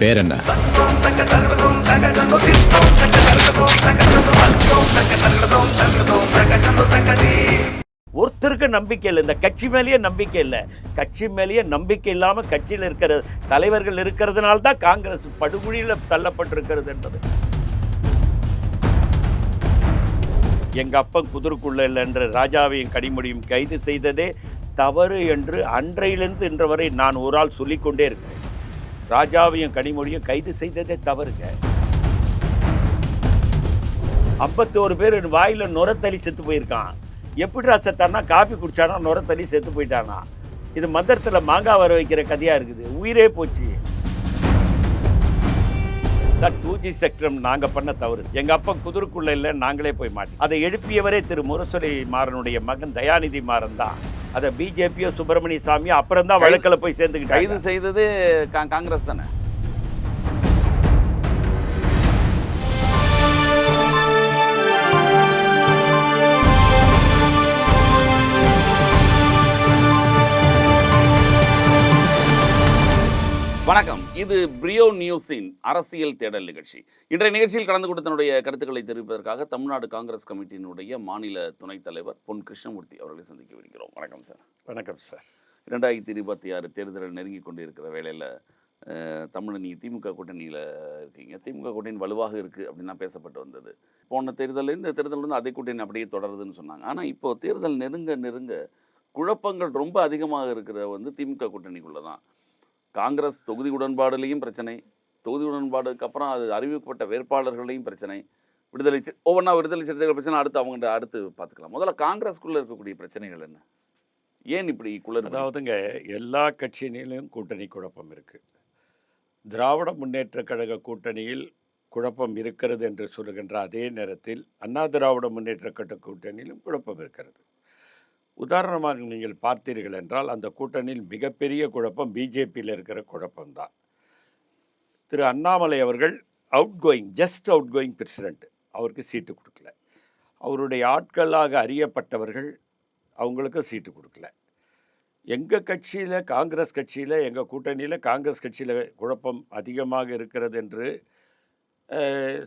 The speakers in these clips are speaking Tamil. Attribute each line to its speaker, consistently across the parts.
Speaker 1: பேர் என்ன?
Speaker 2: ஒருத்தருக்கு நம்பிக்கை இல்லை. இந்த கட்சி மேலேயே நம்பிக்கை இல்லை. கட்சி மேலேயே நம்பிக்கை இல்லாமல் கட்சியில் இருக்கிற தலைவர்கள் இருக்கிறதுனால தான் காங்கிரஸ் படுகொலியில் தள்ளப்பட்டிருக்கிறது என்பது. எங்க அப்பன் குதிரைக்குள்ள இல்லை என்று ராஜாவையும் கனிமொழியும் கைது செய்ததே தவறு என்று அன்றையிலிருந்து இன்று வரை நான் ஒரு ஆள் சொல்லிக்கொண்டே இருக்கிறேன். ராஜாவையும் கனிமொழியும் கைது செய்ததே தவறுங்க. 51 பேர் வாயில நுரத்தலி செத்து போயிருக்கான். எப்படிடா செத்தானா? காப்பி குடிச்சானா நுரத்தலி செத்து போயிட்டானா? இது மந்திரத்தில் மாங்காய் வர வைக்கிற கதையா இருக்குது. உயிரே போச்சு. 2G ஸ்பெக்ட்ரம் நாங்கள் பண்ண தவறு. எங்கள் அப்பா குதிரைக்குள்ள இல்லை, நாங்களே போய் மாட்டோம். அதை எழுப்பியவரே திரு முரசொலி மாறனுடைய மகன் தயாநிதி மாறன் தான். அதை பிஜேபியோ சுப்பிரமணிய சாமியோ அப்புறம் தான் வழக்கில் போய் சேர்ந்துக்கிட்டு
Speaker 3: கைது செய்தது காங்கிரஸ் தானே. வணக்கம், இது பிரியோ நியூஸின் அரசியல் தேடல் நிகழ்ச்சி. இன்றைய நிகழ்ச்சியில் கலந்து கொண்டு தன்னுடைய கருத்துக்களை தெரிவிப்பதற்காக தமிழ்நாடு காங்கிரஸ் கமிட்டியினுடைய மாநில துணைத் தலைவர் பொன் கிருஷ்ணமூர்த்தி அவர்களை சந்திக்க வருகிறோம். வணக்கம் சார்.
Speaker 2: வணக்கம் சார்.
Speaker 3: 2026 தேர்தல் நெருங்கி கொண்டு இருக்கிற வேளையில் தமிழ் நீங்கள் திமுக கூட்டணியில் இருக்கீங்க. திமுக கூட்டணி வலுவாக இருக்குது அப்படின்னா பேசப்பட்டு வந்தது. போன தேர்தலில் இந்த தேர்தல் வந்து அதே கூட்டணி அப்படியே தொடருதுன்னு சொன்னாங்க. ஆனால் இப்போது தேர்தல் நெருங்க குழப்பங்கள் ரொம்ப அதிகமாக இருக்கிற வந்து திமுக கூட்டணிக்குள்ளே தான். காங்கிரஸ் தொகுதி உடன்பாடுலேயும் பிரச்சனை, தொகுதி உடன்பாடுக்கு அப்புறம் அது அறிவிக்கப்பட்ட வேட்பாளர்களையும் பிரச்சனை, விடுதலை சிறுத்தைகள் பிரச்சனை அடுத்து பார்த்துக்கலாம். முதல்ல காங்கிரஸ்குள்ளே இருக்கக்கூடிய பிரச்சனைகள் என்ன, ஏன் இப்படி குளறு?
Speaker 2: அதாவதுங்க, எல்லா கட்சியிலும் கூட்டணி குழப்பம் இருக்குது. திராவிட முன்னேற்ற கழக கூட்டணியில் குழப்பம் இருக்கிறது என்று சொல்லுகின்ற அதே நேரத்தில் அண்ணா திராவிட முன்னேற்ற கழக கூட்டணியிலும் குழப்பம் இருக்கிறது. உதாரணமாக நீங்கள் பார்த்தீர்கள் என்றால் அந்த கூட்டணியில் மிகப்பெரிய குழப்பம் பிஜேபியில் இருக்கிற குழப்பம்தான். திரு அண்ணாமலை அவர்கள் ஜஸ்ட் அவுட் கோயிங் பிரசிடெண்ட், அவருக்கு சீட்டு கொடுக்கல. அவருடைய ஆட்களாக அறியப்பட்டவர்கள் அவங்களுக்கு சீட்டு கொடுக்கல. எங்கள் கட்சியில், காங்கிரஸ் கட்சியில், எங்கள் கூட்டணியில் காங்கிரஸ் கட்சியில் குழப்பம் அதிகமாக இருக்கிறது என்று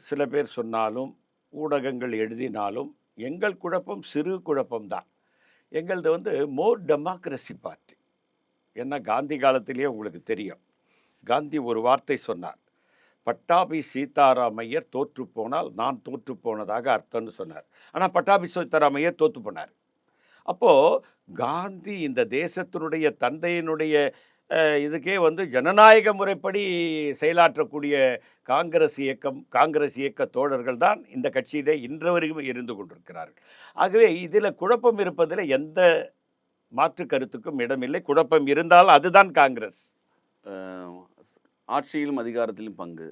Speaker 2: சில பேர் சொன்னாலும் ஊடகங்கள் எழுதினாலும் எங்கள் குழப்பம் சிறு குழப்பம்தான். எங்களது வந்து மோர் டெமோக்ரஸி பார்ட்டி. ஏன்னா காந்தி காலத்திலேயே உங்களுக்கு தெரியும், காந்தி ஒரு வார்த்தை சொன்னார், பட்டாபி சீதாராமையர் தோற்று போனால் நான் தோற்று போனதாக அர்த்தம்னு சொன்னார். ஆனால் பட்டாபி சீதாராமையர் தோற்று போனார். அப்போது காந்தி இந்த தேசத்தினுடைய தந்தையினுடைய இதுக்கே வந்து ஜனநாயக முறைப்படி செயலாற்றக்கூடிய காங்கிரஸ் இயக்க தோழர்கள் தான் இந்த கட்சியிலே இன்று வரைக்கும் இருந்து கொண்டிருக்கிறார்கள். ஆகவே இதில் குழப்பம் இருப்பதில் எந்த மாற்று கருத்துக்கும் இடமில்லை. குழப்பம் இருந்தால் அதுதான் காங்கிரஸ்.
Speaker 3: ஆட்சியிலும் அதிகாரத்திலும் பங்கு,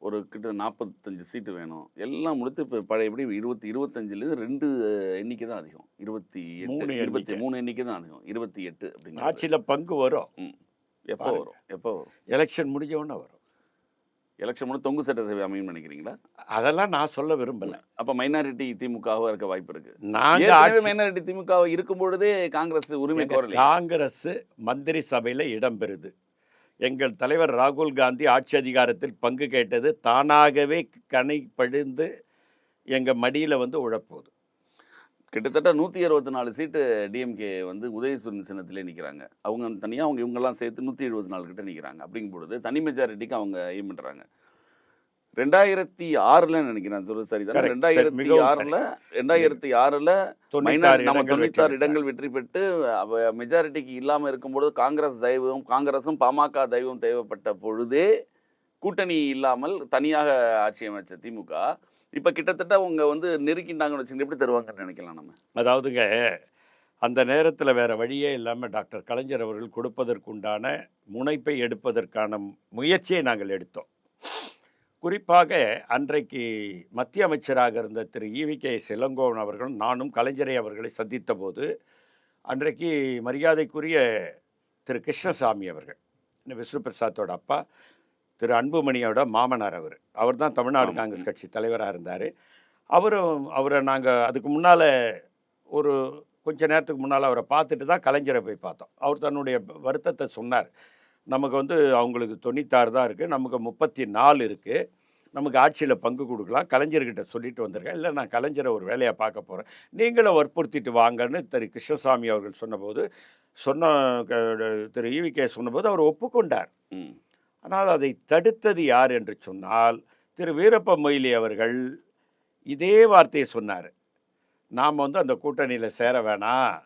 Speaker 3: ஒரு கிட்ட 45 சீட்டு வேணும், எல்லாம் முடித்து இப்போ பழையபடி 25 2 எண்ணிக்கை தான் அதிகம், 23 எண்ணிக்கை தான் அதிகம், 28 அப்படிங்கிற
Speaker 2: ஆட்சியில் பங்கு வரும்.
Speaker 3: எப்போ வரும்?
Speaker 2: எலெக்ஷன் முடிஞ்சவொன்னே வரும்.
Speaker 3: எலெக்ஷன் முடிஞ்சு தொங்கு சட்டசபை அமையும் நினைக்கிறீங்களா?
Speaker 2: அதெல்லாம் நான் சொல்ல விரும்பலை.
Speaker 3: அப்போ மைனாரிட்டி திமுகவாக இருக்க வாய்ப்பு இருக்குது.
Speaker 2: நாங்கள்
Speaker 3: மைனாரிட்டி திமுக இருக்கும் பொழுதே காங்கிரஸ் உரிமை கோரலை.
Speaker 2: காங்கிரஸ் மந்திரி சபையில் இடம்பெறுது. எங்கள் தலைவர் ராகுல் காந்தி ஆட்சி அதிகாரத்தில் பங்கு கேட்டது தானாகவே கணைப்பழிந்து எங்கள் மடியில் வந்து உழப்போகுது.
Speaker 3: கிட்டத்தட்ட 164 சீட்டு டிஎம்கே வந்து உதயசூரியன் சின்னத்திலே நிற்கிறாங்க. அவங்க தனியாக இவங்கெல்லாம் சேர்த்து 174 கிட்ட நிற்கிறாங்க. அப்படிங்கும் பொழுது தனி மெஜாரிட்டிக்கு அவங்க எய்ம் பண்ணுறாங்க. 2006 நினைக்கிறேன், சொல்றது சரிதான். 2006 நம்ம 96 இடங்கள் வெற்றி பெற்று மெஜாரிட்டிக்கு இல்லாமல் இருக்கும்பொழுது காங்கிரஸும் பாமக தெய்வம் தேவைப்பட்ட பொழுதே கூட்டணி இல்லாமல் தனியாக ஆட்சி அமைச்ச திமுக இப்போ கிட்டத்தட்ட அவங்க வந்து நெருக்கிட்டாங்கன்னு வச்சுங்க, எப்படி தருவாங்கன்னு நினைக்கலாம் நம்ம.
Speaker 2: அதாவதுங்க, அந்த நேரத்தில் வேறு வழியே இல்லாமல் டாக்டர் கலைஞர் அவர்கள் கொடுப்பதற்குண்டான முனைப்பை எடுப்பதற்கான முயற்சியை நாங்கள் எடுத்தோம். குறிப்பாக அன்றைக்கு மத்திய அமைச்சராக இருந்த திரு ஈவிகே இளங்கோவன் அவர்களும் நானும் கலைஞரை அவர்களை சந்தித்த போது, அன்றைக்கு மரியாதைக்குரிய திரு கிருஷ்ணசாமி அவர்கள், விஷ்ணு பிரசாத்தோட அப்பா, திரு அன்புமணியோட மாமனார், அவர் தான் தமிழ்நாடு காங்கிரஸ் கட்சி தலைவராக இருந்தார். அவரை நாங்கள் அதுக்கு முன்னால் ஒரு கொஞ்ச நேரத்துக்கு முன்னால் அவரை பார்த்துட்டு தான் கலைஞரை போய் பார்த்தோம். அவர் தன்னுடைய வருத்தத்தை சொன்னார். நமக்கு வந்து அவங்களுக்கு 96 தான் இருக்குது, நமக்கு 34 இருக்குது. நமக்கு ஆட்சியில் பங்கு கொடுக்கலாம். கலைஞர்கிட்ட சொல்லிட்டு வந்திருக்கேன். இல்லை நான் கலைஞரை ஒரு வேலையாக பார்க்க போகிறேன், நீங்களும் வற்புறுத்திட்டு வாங்கன்னு திரு கிருஷ்ணசாமி அவர்கள் சொன்னபோது சொன்ன க திரு ஈவிகே சொன்னபோது அவர் ஒப்புக்கொண்டார்.
Speaker 3: ம்.
Speaker 2: ஆனால் அதை தடுத்தது யார் என்று சொன்னால் திரு வீரப்ப மொய்லி அவர்கள் இதே வார்த்தையை சொன்னார். நாம் வந்து அந்த கூட்டணியில் சேர வேணாம்,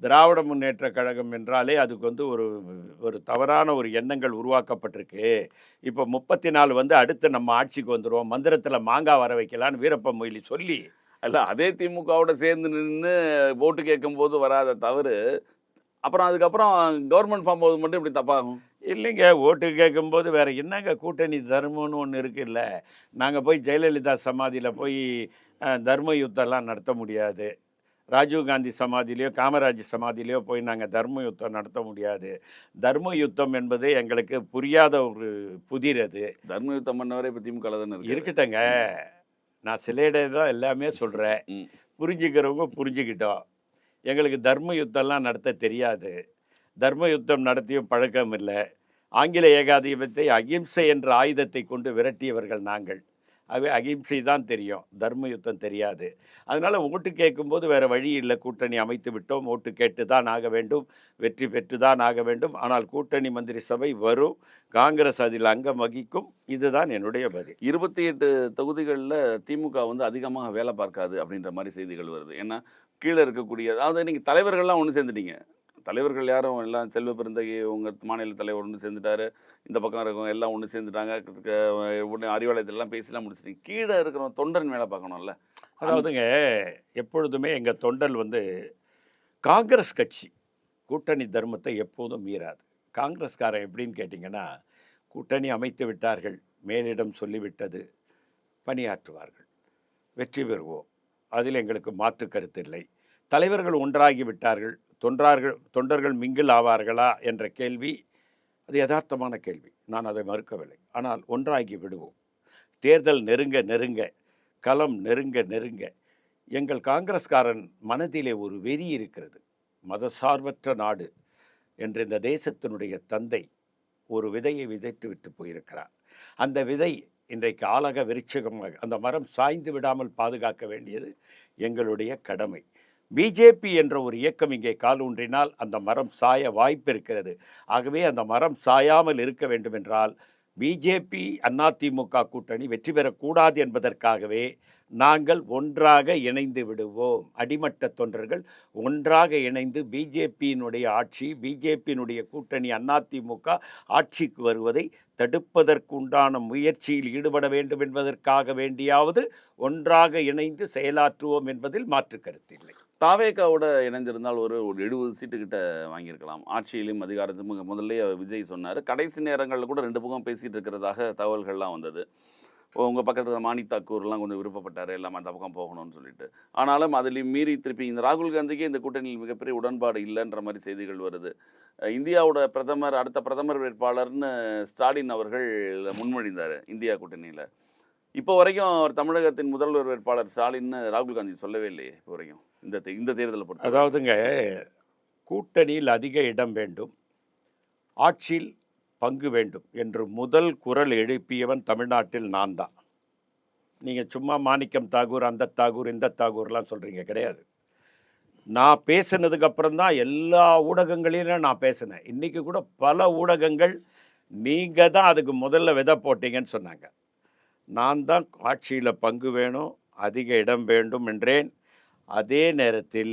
Speaker 2: திராவிட முன்னேற்ற கழகம் என்றாலே அதுக்கு வந்து ஒரு ஒரு தவறான ஒரு எண்ணங்கள் உருவாக்கப்பட்டிருக்கு. இப்போ 34 வந்து அடுத்து நம்ம ஆட்சிக்கு வந்துடும், மந்திரத்தில் மாங்காய் வர வைக்கலான்னு வீரப்ப மொய்லி சொல்லி.
Speaker 3: அல்ல அதே திமுகவோட சேர்ந்து நின்று ஓட்டு கேட்கும்போது வராத தவறு, அப்புறம் அதுக்கப்புறம் கவர்மெண்ட் ஃபார்ம் போது மட்டும் இப்படி தப்பாகும்?
Speaker 2: இல்லைங்க, ஓட்டு கேட்கும்போது வேற என்னங்க கூட்டணி தர்மம்னு ஒன்று இருக்குல்ல. நாங்கள் போய் ஜெயலலிதா சமாதியில் போய் தர்ம யுத்தம்லாம் நடத்த முடியாது. ராஜீவ்காந்தி சமாதியிலையோ காமராஜ் சமாதியிலையோ போய் நாங்கள் தர்ம யுத்தம் நடத்த முடியாது. தர்ம யுத்தம் என்பது எங்களுக்கு புரியாத ஒரு புதிர் அது.
Speaker 3: தர்ம யுத்தம் பண்ணவரே இப்போ திமுக தானே இருக்கு.
Speaker 2: இருக்கட்டங்க, நான் சில இடம் தான் எல்லாமே சொல்கிறேன்.
Speaker 3: ம்.
Speaker 2: புரிஞ்சுக்கிறவங்க புரிஞ்சுக்கிட்டோம். எங்களுக்கு தர்ம யுத்தம்லாம் நடத்த தெரியாது. தர்ம யுத்தம் நடத்தியும் பழக்கம் இல்லை. ஆங்கில ஏகாதிபத்தை அகிம்சை என்ற ஆயுதத்தை கொண்டு விரட்டியவர்கள் நாங்கள். ஆகவே அகிம்சை தான் தெரியும், தர்ம யுத்தம் தெரியாது. அதனால் ஓட்டு கேட்கும்போது வேறு வழி இல்லை, கூட்டணி அமைத்து விட்டோம், ஓட்டு கேட்டு தான் ஆக வேண்டும், வெற்றி பெற்று தான் ஆக வேண்டும். ஆனால் கூட்டணி மந்திரி சபை வரும், காங்கிரஸ் அதில் அங்கம் வகிக்கும். இதுதான் என்னுடைய பதில்.
Speaker 3: 28 தொகுதிகளில் திமுக வந்து அதிகமாக வேலை பார்க்காது அப்படின்ற மாதிரி செய்திகள் வருது. ஏன்னா கீழே இருக்கக்கூடிய, அதாவது நீங்கள் தலைவர்கள்லாம் ஒன்று சேர்ந்துட்டீங்க. தலைவர்கள் யாரும் எல்லாம் செல்வ பெருந்தகை உங்கள் மாநில தலைவர் ஒன்று சேர்ந்துட்டாரு, இந்த பக்கம் இருக்கவங்க எல்லாம் ஒன்று சேர்ந்துட்டாங்க, உடனே அறிவாலயத்திலலாம் பேசிலாம் முடிச்சிட்டீங்க. கீழே இருக்கிறவங்க தொண்டன் வேலை பார்க்கணும்ல.
Speaker 2: அதாவதுங்க, எப்பொழுதுமே எங்கள் தொண்டல் வந்து காங்கிரஸ் கட்சி கூட்டணி தர்மத்தை எப்போதும் மீறாது. காங்கிரஸ்காரன் எப்படின்னு கேட்டிங்கன்னா, கூட்டணி அமைத்து விட்டார்கள், மேலிடம் சொல்லிவிட்டது, பணியாற்றுவார்கள், வெற்றி பெறுவோம், அதில் எங்களுக்கு மாற்று கருத்து இல்லை. தலைவர்கள் ஒன்றாகி விட்டார்கள், தொண்டர்கள் மிங்கில் ஆவார்களா என்ற கேள்வி அது யதார்த்தமான கேள்வி, நான் அதை மறுக்கவில்லை. ஆனால் ஒன்றாகி விடுவோம். தேர்தல் நெருங்க நெருங்க, களம் நெருங்க நெருங்க, எங்கள் காங்கிரஸ்காரன் மனதிலே ஒரு வெறி இருக்கிறது. மதசார்பற்ற நாடு என்ற இந்த தேசத்தினுடைய தந்தை ஒரு விதையை விதைத்து விட்டு போயிருக்கிறார். அந்த விதை இன்றைக்கு ஆலக விருட்சகமாக அந்த மரம் சாய்ந்து விடாமல் பாதுகாக்க வேண்டியது எங்களுடைய கடமை. பிஜேபி என்ற ஒரு இயக்கம் இங்கே காலூன்றினால் அந்த மரம் சாய வாய்ப்பு இருக்கிறது. ஆகவே அந்த மரம் சாயாமல் இருக்க வேண்டும் என்றால் பிஜேபி அதிமுக கூட்டணி வெற்றி பெறக்கூடாது என்பதற்காகவே நாங்கள் ஒன்றாக இணைந்து விடுவோம். அடிமட்ட தொண்டர்கள் ஒன்றாக இணைந்து பிஜேபியினுடைய ஆட்சி, பிஜேபியினுடைய கூட்டணி அதிமுக ஆட்சிக்கு வருவதை தடுப்பதற்குண்டான முயற்சியில் ஈடுபட வேண்டும் என்பதற்காக வேண்டியாவது ஒன்றாக இணைந்து செயலாற்றுவோம் என்பதில் மாற்று கருத்தில்லை.
Speaker 3: தாவேகாவோட இணைந்திருந்தால் ஒரு 70 சீட்டு கிட்ட வாங்கியிருக்கலாம். ஆட்சியிலும் அதிகாரத்திலும் முதல்லயே விஜய் சொன்னார். கடைசி நேரங்களில் கூட 2 பக்கம் பேசிகிட்டு இருக்கிறதாக தகவல்கள்லாம் வந்தது. உங்கள் பக்கத்தில் மாணிக் தாக்கூர்லாம் கொஞ்சம் விருப்பப்பட்டார், எல்லாம் அந்த பக்கம் போகணும்னு சொல்லிட்டு. ஆனாலும் அதிலையும் மீறி திருப்பி இந்த ராகுல் காந்திக்கே இந்த கூட்டணியில் மிகப்பெரிய உடன்பாடு இல்லைன்ற மாதிரி செய்திகள் வருது. இந்தியாவோட பிரதமர், அடுத்த பிரதமர் வேட்பாளர்னு ஸ்டாலின் அவர்கள் முன்மொழிந்தார் இந்தியா கூட்டணியில். இப்போ வரைக்கும் அவர் தமிழகத்தின் முதல்வர் வேட்பாளர் ஸ்டாலின்னு ராகுல் காந்தி சொல்லவே இல்லையே இப்போ வரைக்கும், இந்த தேர்தலை பொறுத்த.
Speaker 2: அதாவதுங்க, கூட்டணியில் அதிக இடம் வேண்டும், ஆட்சியில் பங்கு வேண்டும் என்று முதல் குரல் எழுப்பியவன் தமிழ்நாட்டில் நான் தான். நீங்கள் சும்மா மாணிக்கம் தாகூர், அந்த தாகூர், இந்த தாகூர்லாம் சொல்கிறீங்க, கிடையாது. நான் பேசினதுக்கு அப்புறம் தான் எல்லா ஊடகங்களிலும் நான் பேசினேன். இன்றைக்கி கூட பல ஊடகங்கள் நீங்கள் தான் அதுக்கு முதல்ல விதை போட்டீங்கன்னு சொன்னாங்க. நான் தான் ஆட்சியில் பங்கு வேணும், அதிக இடம் வேண்டும் என்றேன். அதே நேரத்தில்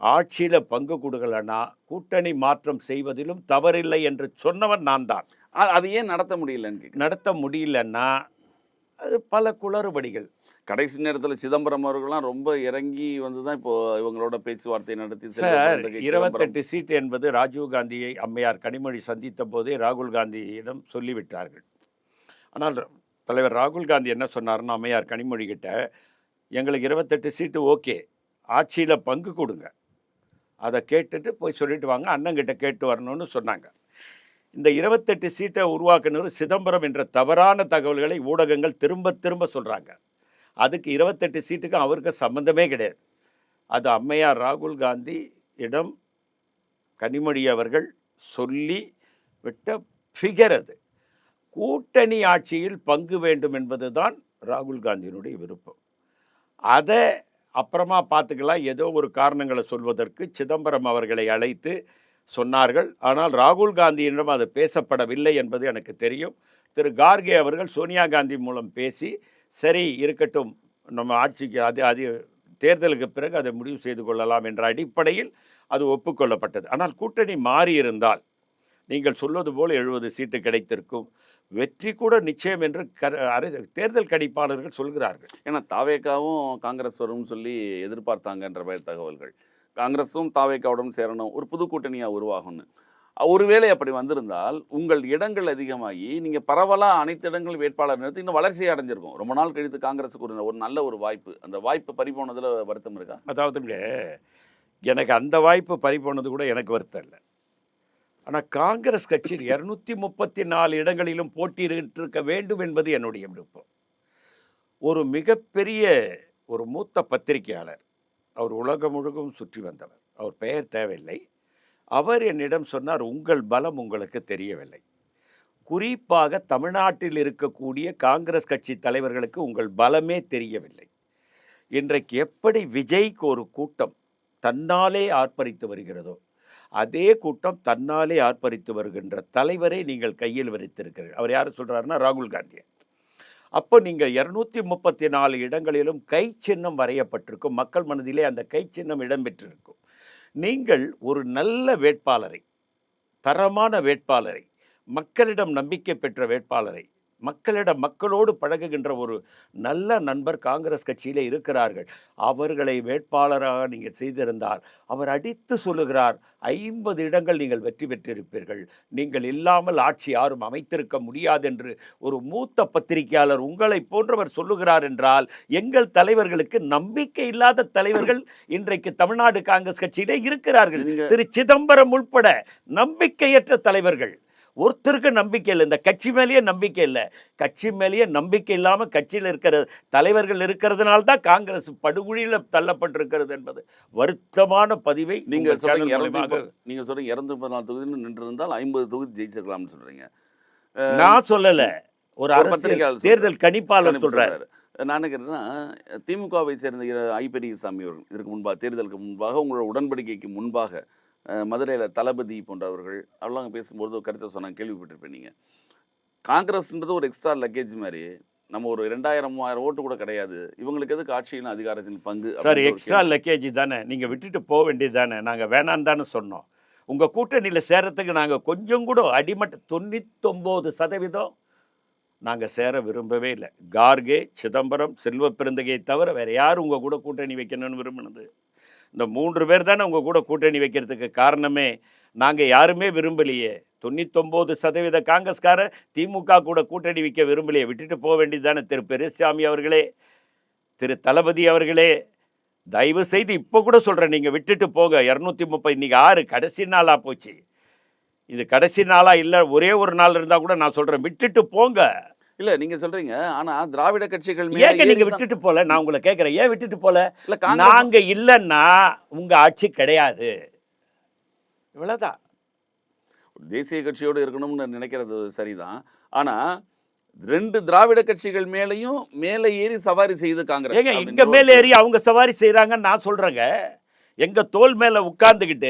Speaker 2: ஆட்சியில் பங்கு கொடுக்கலன்னா கூட்டணி மாற்றம் செய்வதிலும் தவறில்லை என்று சொன்னவன் நான் தான்.
Speaker 3: அது ஏன் நடத்த முடியலன்னு
Speaker 2: நடத்த முடியலன்னா அது பல குளறுபடிகள்.
Speaker 3: கடைசி நேரத்தில் சிதம்பரம் அவர்கள்லாம் ரொம்ப இறங்கி வந்து தான் இப்போ இவங்களோட பேச்சுவார்த்தை நடத்தி.
Speaker 2: சார், 28 சீட் என்பது ராஜீவ்காந்தியை அம்மையார் கனிமொழி சந்தித்த போதே ராகுல் காந்தியிடம் சொல்லிவிட்டார்கள். ஆனால் தலைவர் ராகுல் காந்தி என்ன சொன்னார்னா, அம்மையார் கனிமொழி கிட்ட, எங்களுக்கு 28 சீட்டு ஓகே, ஆட்சியில் பங்கு கொடுங்க, அதை கேட்டுட்டு போய் சொல்லிட்டு வாங்க, அண்ணங்கிட்ட கேட்டு வரணும்னு சொன்னாங்க. இந்த 28 சீட்டை உருவாக்குனவர் சிதம்பரம் என்ற தவறான தகவல்களை ஊடகங்கள் திரும்ப திரும்ப சொல்கிறாங்க. அதுக்கு 28 சீட்டுக்கும் அவருக்கு சம்மந்தமே கிடையாது. அது அம்மையார் ராகுல் காந்தி இடம் கனிமொழி அவர்கள் சொல்லி விட்ட ஃபிகர் அது. கூட்டணி ஆட்சியில் பங்கு வேண்டும் என்பதுதான் ராகுல் காந்தியினுடைய விருப்பம். அதை அப்புறமா பார்த்துக்கலாம். ஏதோ ஒரு காரணங்களை சொல்வதற்கு சிதம்பரம் அவர்களை அழைத்து சொன்னார்கள். ஆனால் ராகுல் காந்தியிடம் அது பேசப்படவில்லை என்பது எனக்கு தெரியும். திரு கார்கே அவர்கள் சோனியா காந்தி மூலம் பேசி, சரி இருக்கட்டும், நம்ம ஆட்சிக்கு அது தேர்தலுக்கு பிறகு அதை முடிவு செய்து கொள்ளலாம் என்ற அடிப்படையில் அது ஒப்புக்கொள்ளப்பட்டது. ஆனால் கூட்டணி மாறியிருந்தால் நீங்கள் சொல்வது போல் 70 சீட்டு கிடைத்திருக்கும். வெற்றி கூட நிச்சயம் என்று தேர்தல் கணிப்பாளர்கள் சொல்கிறார்கள்.
Speaker 3: ஏன்னா தாவேக்காவும் காங்கிரஸ் வரும்னு சொல்லி எதிர்பார்த்தாங்கன்ற மாதிரி தகவல்கள். காங்கிரஸும் தாவேக்காவுடன் சேரணும், ஒரு புது கூட்டணியாக உருவாகும்னு. ஒருவேளை அப்படி வந்திருந்தால் உங்கள் இடங்கள் அதிகமாகி நீங்கள் பரவலாக அனைத்து இடங்களும் வேட்பாளர் நிறுத்தி இன்னும் வளர்ச்சியை அடைஞ்சிருக்கும். ரொம்ப நாள் கழித்து காங்கிரஸுக்கு ஒரு நல்ல ஒரு வாய்ப்பு, அந்த வாய்ப்பு பறிபோனதில் வருத்தம் இருக்கா?
Speaker 2: அதாவதுங்க, எனக்கு அந்த வாய்ப்பு பறிபோனது கூட எனக்கு வருத்தம் இல்லை. ஆனால் காங்கிரஸ் கட்சி 234 இடங்களிலும் போட்டியிட்டிருக்க வேண்டும் என்பது என்னுடைய விருப்பம். ஒரு மிகப்பெரிய ஒரு மூத்த பத்திரிகையாளர், அவர் உலகம் முழுவதும் சுற்றி வந்தவர், அவர் பெயர் தேவையில்லை, அவர் என்னிடம் சொன்னார், உங்கள் பலம் உங்களுக்கு தெரியவில்லை. குறிப்பாக தமிழ்நாட்டில் இருக்கக்கூடிய காங்கிரஸ் கட்சி தலைவர்களுக்கு உங்கள் பலமே தெரியவில்லை. இன்றைக்கு எப்படி விஜய்க்கு ஒரு கூட்டம் தன்னாலே ஆர்ப்பரித்து வருகிறதோ, அதே கூட்டம் தன்னாலே ஆர்ப்பரித்து வருகின்ற தலைவரை நீங்கள் கையில் வரித்திருக்கிறீர்கள். அவர் யார் சொல்கிறாருன்னா ராகுல் காந்தி. அப்போ நீங்கள் 234 இடங்களிலும் கை சின்னம் வரையப்பட்டிருக்கும். மக்கள் மனதிலே அந்த கை சின்னம் இடம்பெற்றிருக்கும். நீங்கள் ஒரு நல்ல வேட்பாளரை, தரமான வேட்பாளரை, மக்களிடம் நம்பிக்கை பெற்ற வேட்பாளரை, மக்களோடு பழகுகின்ற ஒரு நல்ல நண்பர் காங்கிரஸ் கட்சியில் இருக்கிறார்கள். அவர்களை வேட்பாளராக நீங்கள் செய்திருந்தால், அவர் அடித்து சொல்லுகிறார், 50 இடங்கள் நீங்கள் வெற்றி பெற்றிருப்பீர்கள், நீங்கள் இல்லாமல் ஆட்சி யாரும் அமைத்திருக்க முடியாது என்று ஒரு மூத்த பத்திரிகையாளர் உங்களை போன்றவர் சொல்லுகிறார் என்றால், எங்கள் தலைவர்களுக்கு நம்பிக்கை இல்லாத தலைவர்கள் இன்றைக்கு தமிழ்நாடு காங்கிரஸ் கட்சியிலே இருக்கிறார்கள். திரு சிதம்பரம் உள்பட நம்பிக்கையற்ற தலைவர்கள். ஒருத்தருக்கு நம்பிக்கை இல்லை, இந்த கட்சி மேலேயே நம்பிக்கை இல்லை. கட்சி மேலேயே நம்பிக்கை இல்லாமல் கட்சியில் இருக்கிற தலைவர்கள் இருக்கிறதுனால்தான் காங்கிரஸ் படுகொழியில் தள்ளப்பட்டிருக்கிறது என்பது வருத்தமான பதிவை
Speaker 3: நீங்கள் சொல்றீங்க. நீங்கள் சொல்றீங்க 234 தொகுதியில் நின்றிருந்தால் 50 தொகுதி ஜெயிச்சிருக்கலாம்னு சொல்றீங்க. நான்
Speaker 2: சொல்லலை, ஒரு அரசியல் தேர்தல் கணிப்பாளர் சொல்றாரு.
Speaker 3: நான் நினைக்கிறேன்னா, திமுகவை சேர்ந்த ஐ பெரியசாமி அவர்கள் இதற்கு முன்பாக, தேர்தலுக்கு முன்பாக, உங்களோட உடன்படிக்கைக்கு முன்பாக மதுரையில் தளபதி போன்றவர்கள் அவெல்லாம் பேசும்போது ஒரு கருத்தை சொன்னாங்க, கேள்விப்பட்டிருப்பேன். நீங்கள் காங்கிரஸ்ன்றது ஒரு எக்ஸ்ட்ரா லக்கேஜ் மாதிரி, நம்ம ஒரு 2000-3000 ஓட்டு கூட கிடையாது, இவங்களுக்கு எதுக்கு ஆட்சியின் அதிகாரத்தின் பங்கு?
Speaker 2: சார், எக்ஸ்ட்ரா லக்கேஜ் தானே, நீங்கள் விட்டுட்டு போக வேண்டியது தானே. நாங்கள் வேணான்னு தானே சொன்னோம். உங்கள் கூட்டணியில் சேரத்துக்கு நாங்கள் கொஞ்சம் கூட அடிமட்ட 99% நாங்கள் சேர விரும்பவே இல்லை. கார்கே, சிதம்பரம், செல்வ பெருந்தகையை தவிர வேறு யார் உங்கள் கூட கூட்டணி வைக்கணும்னு விரும்பினது? இந்த 3 பேர் தானே உங்கள் கூட கூட்டணி வைக்கிறதுக்கு காரணமே. நாங்கள் யாருமே விரும்பலையே. 99% காங்கிரஸ்காரர் திமுக கூட கூட்டணி வைக்க விரும்பலையே. விட்டுட்டு போக வேண்டியது தானே. திரு பெரியசாமி அவர்களே, திரு தளபதி அவர்களே, தயவு செய்து இப்போ கூட சொல்கிறேன், நீங்கள் விட்டுட்டு போங்க. 230 இன்றைக்கி 6 கடைசி நாளாக போச்சு. இது கடைசி நாளாக இல்லை, ஒரே ஒரு நாள் இருந்தால் கூட நான் சொல்கிறேன், விட்டுட்டு போங்க.
Speaker 3: இல்லை, நீங்கள் சொல்கிறீங்க, ஆனால் திராவிட கட்சிகள்
Speaker 2: ஏங்க நீங்கள் விட்டுட்டு போகல? நான் உங்களை கேட்குறேன், ஏன் விட்டுட்டு போகல? நாங்கள் இல்லைன்னா உங்கள் ஆட்சி கிடையாது, இவ்வளோதான்.
Speaker 3: தேசிய கட்சியோடு இருக்கணும்னு நினைக்கிறது சரிதான். ஆனால் 2 திராவிட கட்சிகள் மேலேயும் மேலே ஏறி சவாரி செய்து காங்கிரஸ்.
Speaker 2: ஏங்க எங்க மேலே ஏறி அவங்க சவாரி செய்கிறாங்கன்னு நான் சொல்கிறேங்க. எங்க தோல் மேல உட்கார்ந்துக்கிட்டு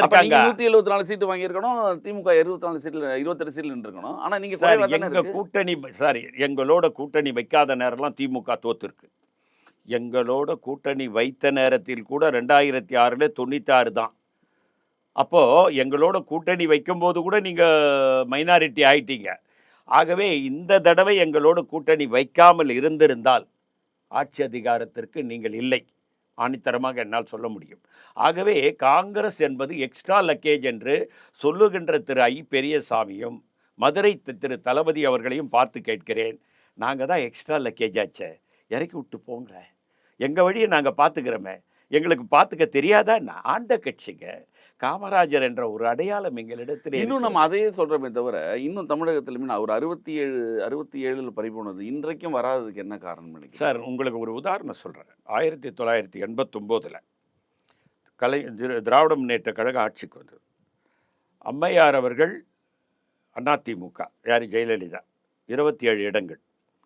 Speaker 2: இருக்காங்க.
Speaker 3: 174 சீட்டு வாங்கியிருக்கணும், திமுக 24 சீட்ல 28 சீட்ல இருக்கணும். ஆனா நீங்க
Speaker 2: எங்க கூட்டணி எங்களோட கூட்டணி வைக்காத நேரம்லாம் திமுக தோத்துருக்கு. எங்களோட கூட்டணி வைத்த நேரத்தில் கூட 2006 96 தான். அப்போ எங்களோட கூட்டணி வைக்கும்போது கூட நீங்க மைனாரிட்டி ஆயிட்டீங்க. ஆகவே இந்த தடவை எங்களோட கூட்டணி வைக்காமல் இருந்திருந்தால் ஆட்சி அதிகாரத்திற்கு நீங்கள் இல்லை, ஆணித்தரமாக என்னால் சொல்ல முடியும். ஆகவே காங்கிரஸ் என்பது எக்ஸ்ட்ரா லக்கேஜ் என்று சொல்லுகின்ற திரு ஐ பெரியசாமியும் மதுரை திரு தளபதி அவர்களையும் பார்த்து கேட்கிறேன். நாங்கள் தான் எக்ஸ்ட்ரா லக்கேஜ் ஆச்சே, இறக்கி விட்டு போங்க, எங்கள் வழியை நாங்கள் பார்த்துக்கிறோமே, எங்களுக்கு பார்த்துக்க தெரியாதா? ஆண்ட கட்சிங்க. காமராஜர் என்ற ஒரு அடையாளம் எங்களிடத்தில்.
Speaker 3: இன்னும் நம்ம அதையே சொல்கிறோமே தவிர, இன்னும் தமிழகத்திலுமே நான் ஒரு 67 பறிபோனது இன்றைக்கும் வராததுக்கு என்ன காரணம்?
Speaker 2: சார், உங்களுக்கு ஒரு உதாரணம் சொல்கிறேன். 1989 திராவிட முன்னேற்ற கழக ஆட்சிக்கு வந்தது. அம்மையார் அவர்கள் அதிமுக யார் ஜெயலலிதா 27 இடங்கள்.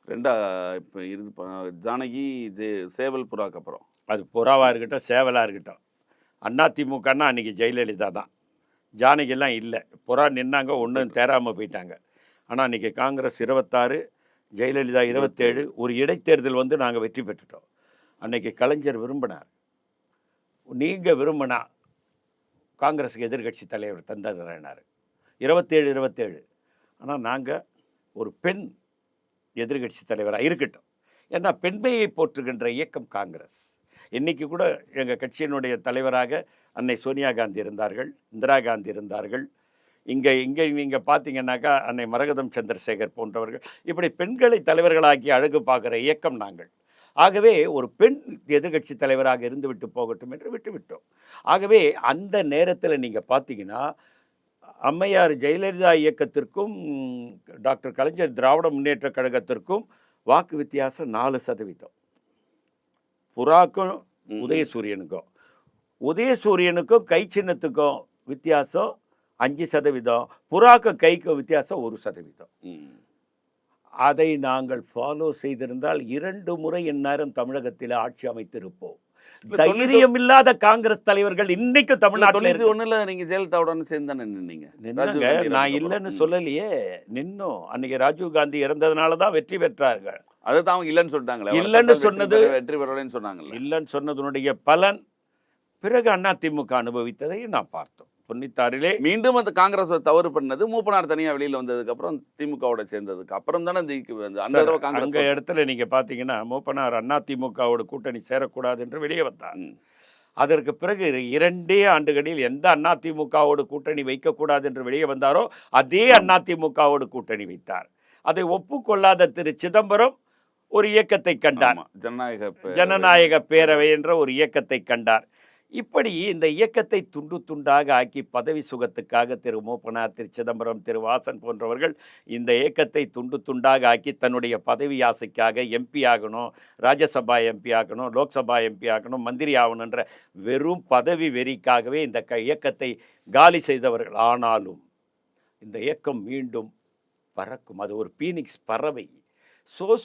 Speaker 3: ரெண்டா இப்போ ஜானகி சேவல் புறாக்கு அப்புறம்
Speaker 2: அது புறாவாக இருக்கட்டும் சேவலாக இருக்கட்டும், அதிமுகன்னா அன்றைக்கி ஜெயலலிதா தான். ஜானகிலாம் இல்லை, புறா நின்னாங்க, ஒன்றும் தேராமல் போயிட்டாங்க. ஆனால் அன்றைக்கி காங்கிரஸ் 26, ஜெயலலிதா 27. ஒரு இடைத்தேர்தல் வந்து நாங்கள் வெற்றி பெற்றுட்டோம். அன்றைக்கி கலைஞர் விரும்பினார், நீங்கள் விரும்பினா காங்கிரஸுக்கு எதிர்கட்சி தலைவர் தந்துடுறேன்னாரு. 27. ஆனால் நாங்கள் ஒரு பெண் எதிர்கட்சி தலைவராக இருக்கட்டும், ஏன்னா பெண்மையை போற்றுகின்ற இயக்கம் காங்கிரஸ். இன்றைக்கி கூட எங்கள் கட்சியினுடைய தலைவராக அன்னை சோனியா காந்தி இருந்தார்கள், இந்திரா காந்தி இருந்தார்கள். இங்கே நீங்கள் பார்த்தீங்கன்னாக்கா அன்னை மரகதம் சந்திரசேகர் போன்றவர்கள். இப்படி பெண்களை தலைவர்களாக்கி அழகு பார்க்குற இயக்கம் நாங்கள். ஆகவே ஒரு பெண் எதிர்கட்சி தலைவராக இருந்துவிட்டு போகட்டும் என்று விட்டுவிட்டோம். ஆகவே அந்த நேரத்தில் நீங்கள் பார்த்தீங்கன்னா அம்மையார் ஜெயலலிதா இயக்கத்திற்கும் டாக்டர் கலைஞர் திராவிட முன்னேற்ற கழகத்திற்கும் வாக்கு வித்தியாசம் 4%. புறாக்கும் உதயசூரியனுக்கும் கை சின்னத்துக்கும் வித்தியாசம் 5%. புறாக்கும் கைக்கும் வித்தியாசம் 1%. அதை நாங்கள் ஃபாலோ செய்திருந்தால் 2 முறை இந்நேரம் தமிழகத்தில் ஆட்சி அமைத்திருப்போம். தைரியம் இல்லாத காங்கிரஸ் தலைவர்கள் இன்னைக்கு தமிழ்நாட்டில்
Speaker 3: 91ல நீங்க ஜெயலலிதாவுடன் சேர்ந்து தானே நின்னீங்க?
Speaker 2: நான் இல்லைன்னு சொல்லலையே, நின்னோம். அன்னைக்கு ராஜீவ்காந்தி இறந்ததுனால தான் வெற்றி பெற்றார்கள்.
Speaker 3: அதை தான் அவங்க இல்லைன்னு சொல்லிட்டாங்களே.
Speaker 2: இல்லைன்னு சொன்னது
Speaker 3: வெற்றி பெறலைன்னு சொன்னாங்கல்ல.
Speaker 2: இல்லைன்னு சொன்னதனுடைய பலன் பிறகு அதிமுக அனுபவித்ததை நான் பார்த்தோம். 96லே
Speaker 3: மீண்டும் அந்த காங்கிரஸ் தவறு பண்ணது மூப்பனார் தனியாக வெளியில் வந்ததுக்கு அப்புறம் திமுகவோட சேர்ந்ததுக்கு அப்புறம் தானே அந்த தடவை காங்கிரஸ்
Speaker 2: இடத்துல நீங்கள் பார்த்தீங்கன்னா மூப்பனார் அதிமுகவோட கூட்டணி சேரக்கூடாது என்று வெளியே வந்தார். அதற்கு பிறகு 2 ஆண்டுகளில் எந்த அதிமுகவோடு கூட்டணி வைக்கக்கூடாது என்று வெளியே வந்தாரோ அதே அதிமுகவோடு கூட்டணி வைத்தார். அதை ஒப்புக்கொள்ளாத திரு சிதம்பரம் ஒரு இயக்கத்தை கண்டார், ஜனநாயக பேரவை என்ற ஒரு இயக்கத்தை கண்டார். இப்படி இந்த இயக்கத்தை துண்டு துண்டாக ஆக்கி பதவி சுகத்துக்காக திரு மூப்பனார், திரு சிதம்பரம், திரு வாசன் போன்றவர்கள் இந்த இயக்கத்தை துண்டு துண்டாக ஆக்கி தன்னுடைய பதவி ஆசைக்காக எம்பி ஆகணும், ராஜ்யசபா எம்பி ஆகணும், லோக்சபா எம்பி ஆகணும், மந்திரி ஆகணுன்ற வெறும் பதவி வெறிக்காகவே இந்த இயக்கத்தை காலி செய்தவர்கள். ஆனாலும் இந்த இயக்கம் மீண்டும் பறக்கும். அது ஒரு பீனிக்ஸ் பறவை.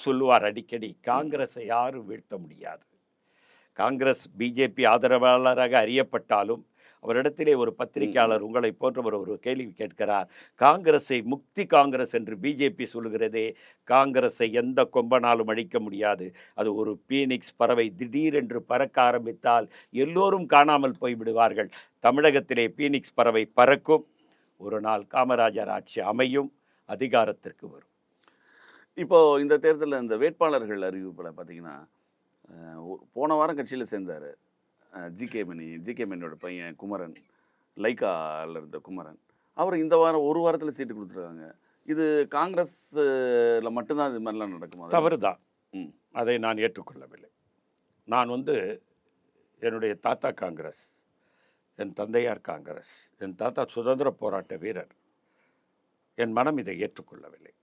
Speaker 2: சொல்லுவார் அடிக்கடி, காங்கிரஸை யாரும் வீழ்த்த முடியாது. காங்கிரஸ் பிஜேபி ஆதரவாளராக அறியப்பட்டாலும் அவரிடத்திலே ஒரு பத்திரிகையாளர் உங்களை போன்றவர் ஒரு கேள்வி கேட்கிறார். காங்கிரஸை முக்தி காங்கிரஸ் என்று பிஜேபி சொல்கிறதே, காங்கிரஸை எந்த கொம்பனாலும் அழிக்க முடியாது. அது ஒரு பீனிக்ஸ் பறவை. திடீரென்று பறக்க ஆரம்பித்தால் எல்லோரும் காணாமல் போய்விடுவார்கள். தமிழகத்திலே பீனிக்ஸ் பறவை பறக்கும். ஒரு நாள் காமராஜர் ஆட்சி அமையும், அதிகாரத்திற்கு வரும்.
Speaker 3: இப்போ இந்த தேர்தலில் இந்த வேட்பாளர்கள் அறிவிப்பில் பார்த்தீங்கன்னா போன வாரம் கட்சியில் சேர்ந்தார் ஜிகே மணியோட பையன் குமரன், லைக்காவில் இருந்த குமரன். அவர் இந்த வாரம் ஒரு வாரத்தில் சீட்டு கொடுத்துருக்காங்க. இது காங்கிரஸில் மட்டும்தான் இது மாதிரிலாம் நடக்குமா?
Speaker 2: தவறு தான். அதை நான் ஏற்றுக்கொள்ளவில்லை. நான் என்னுடைய தாத்தா காங்கிரஸ், என் தந்தையார் காங்கிரஸ், என் தாத்தா சுதந்திர போராட்ட வீரர். என் மனம் இதை ஏற்றுக்கொள்ளவில்லை.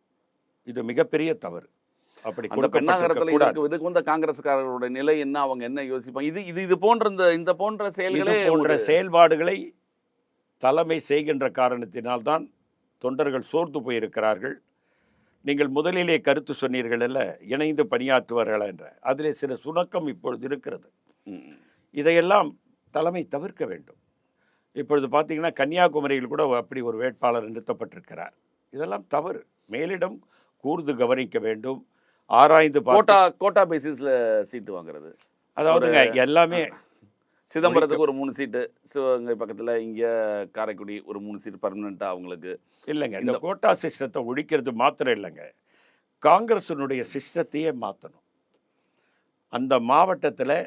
Speaker 2: இது மிகப்பெரிய தவறு. அப்படி
Speaker 3: இதுக்கு வந்த காங்கிரஸ்காரர்களோட நிலை என்ன, அவங்க என்ன யோசிப்பாங்க? இது போன்ற
Speaker 2: செயல்பாடுகளை தலைமை செய்கின்ற காரணத்தினால்தான் தொண்டர்கள் சோர்ந்து போயிருக்கிறார்கள். நீங்கள் முதலிலே கருத்து சொன்னீர்கள் அல்ல, இணைந்து பணியாற்றுவார்கள் என்ற, அதிலே சில சுணக்கம் இப்பொழுது இருக்கிறது. இதையெல்லாம் தலைமை தவிர்க்க வேண்டும். இப்பொழுது பார்த்தீங்கன்னா கன்னியாகுமரியில் கூட அப்படி ஒரு வேட்பாளர் நிறுத்தப்பட்டிருக்கிறார். இதெல்லாம் தவறு. மேலிடம் கூர்ந்து கவனிக்க வேண்டும், ஆராய்ந்து
Speaker 3: கோட்டா பேசிஸில் சீட்டு வாங்குறது.
Speaker 2: அதாவதுங்க எல்லாமே
Speaker 3: சிதம்பரத்துக்கு ஒரு 3 சீட்டு, சிவகங்கை பக்கத்தில் இங்கே காரைக்குடி ஒரு 3 சீட்டு பர்மனெண்ட்டாக அவங்களுக்கு
Speaker 2: இல்லைங்க. இந்த கோட்டா சிஸ்டத்தை ஒழிக்கிறது மாத்திரம் இல்லைங்க, காங்கிரஸினுடைய சிஸ்டத்தையே மாற்றணும். அந்த மாவட்டத்தில்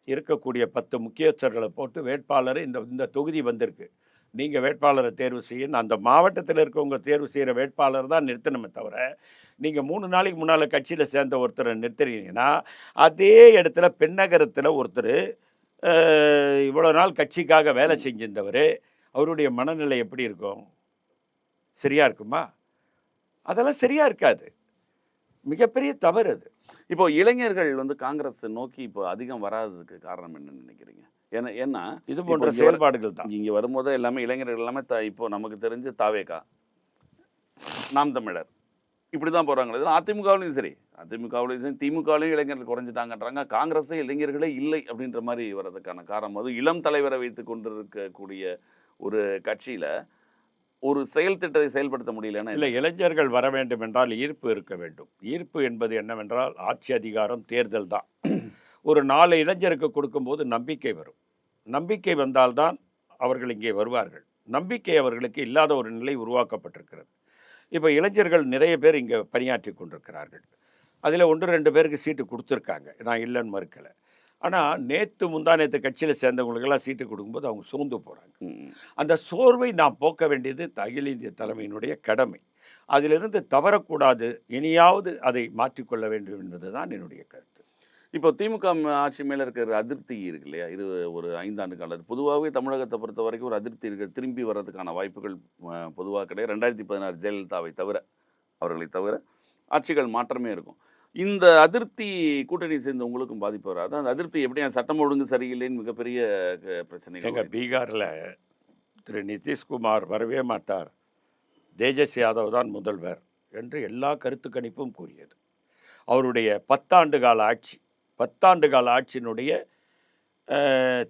Speaker 2: இருக்கக்கூடிய 10 முக்கியஸ்தர்களை போட்டு வேட்பாளர் இந்த தொகுதி வந்திருக்கு, நீங்கள் வேட்பாளரை தேர்வு செய்யணும். அந்த மாவட்டத்தில் இருக்கவங்க தேர்வு செய்கிற வேட்பாளர் தான் நிறுத்தணுமே தவிர, நீங்கள் 3 நாளைக்கு முன்னால் கட்சியில் சேர்ந்த ஒருத்தரை நிறுத்துறீங்கன்னா, அதே இடத்துல பெண்ணகரத்தில் ஒருத்தர் இவ்வளோ நாள் கட்சிக்காக வேலை செஞ்சிருந்தவர், அவருடைய மனநிலை எப்படி இருக்கும்? சரியாக இருக்குமா? அதெல்லாம் சரியாக இருக்காது. மிகப்பெரிய தவறு அது.
Speaker 3: இப்போ இளைஞர்கள் காங்கிரஸ் நோக்கி இப்போ அதிகம் வராததுக்கு காரணம் என்னன்னு நினைக்கிறீங்க? ஏன்னா
Speaker 2: இது போன்ற செயல்பாடுகள் தான்.
Speaker 3: இங்கே வரும்போது எல்லாமே இளைஞர்கள் எல்லாமே இப்போ நமக்கு தெரிஞ்சு தாவேகா நாம் தமிழர் இப்படி தான் போகிறாங்களே. இதில் அதிமுகவிலையும் சரி, அதிமுகவிலையும் சரி, திமுகவிலையும் இளைஞர்கள் குறைஞ்சிட்டாங்கன்றாங்க. காங்கிரஸே இளைஞர்களே இல்லை அப்படின்ற மாதிரி வர்றதுக்கான காரணம் அது இளம் தலைவரை வைத்து கொண்டிருக்கக்கூடிய ஒரு கட்சியில் ஒரு செயல் திட்டத்தை செயல்படுத்த முடியலன்னா
Speaker 2: இல்லை, இளைஞர்கள் வர வேண்டும் என்றால் ஈர்ப்பு இருக்க வேண்டும். ஈர்ப்பு என்பது என்னவென்றால் ஆட்சி அதிகாரம், தேர்தல் தான். ஒரு 4 இளைஞருக்கு கொடுக்கும்போது நம்பிக்கை வரும். நம்பிக்கை வந்தால்தான் அவர்கள் இங்கே வருவார்கள். நம்பிக்கை அவர்களுக்கு இல்லாத ஒரு நிலை உருவாக்கப்பட்டிருக்கிறது. இப்போ இளைஞர்கள் நிறைய பேர் இங்கே பணியாற்றி கொண்டிருக்கிறார்கள். அதில் 1, 2 பேருக்கு சீட்டு கொடுத்துருக்காங்க, நான் இல்லைன்னு மறுக்கலை. ஆனால் முந்தானேத்து கட்சியில் சேர்ந்தவங்களுக்கெல்லாம் சீட்டு கொடுக்கும்போது அவங்க சோர்ந்து போகிறாங்க. அந்த சோர்வை நாம் போக்க வேண்டியது அகில இந்திய தலைமையினுடைய கடமை. அதிலிருந்து தவறக்கூடாது, இனியாவது அதை மாற்றிக்கொள்ள வேண்டும் என்பது தான் என்னுடைய கருத்து.
Speaker 3: இப்போ திமுக ஆட்சி மேலே இருக்கிற அதிருப்தி இருக்கு இல்லையா, இது ஒரு 5 ஆண்டு காலம். பொதுவாகவே தமிழகத்தை பொறுத்த வரைக்கும் ஒரு அதிருப்தி இருக்குது. திரும்பி வர்றதுக்கான வாய்ப்புகள் பொதுவாக கிடையாது. 2016 ஜெயலலிதாவை தவிர, அவர்களை தவிர ஆட்சிகள் மாற்றமே இருக்கும். இந்த அதிருப்தி கூட்டணி சேர்ந்து உங்களுக்கும் பாதிப்பு வராது? அந்த அதிருப்தி எப்படி சட்டம் ஒழுங்கு சரியில்லைன்னு மிகப்பெரிய பிரச்சனைகள்.
Speaker 2: எங்கள் பீகாரில் திரு நிதிஷ்குமார் வரவே மாட்டார், தேஜஸ் யாதவ் தான் முதல்வர் என்று எல்லா கருத்து கணிப்பும் கூறியது. அவருடைய 10 ஆண்டு கால ஆட்சியினுடைய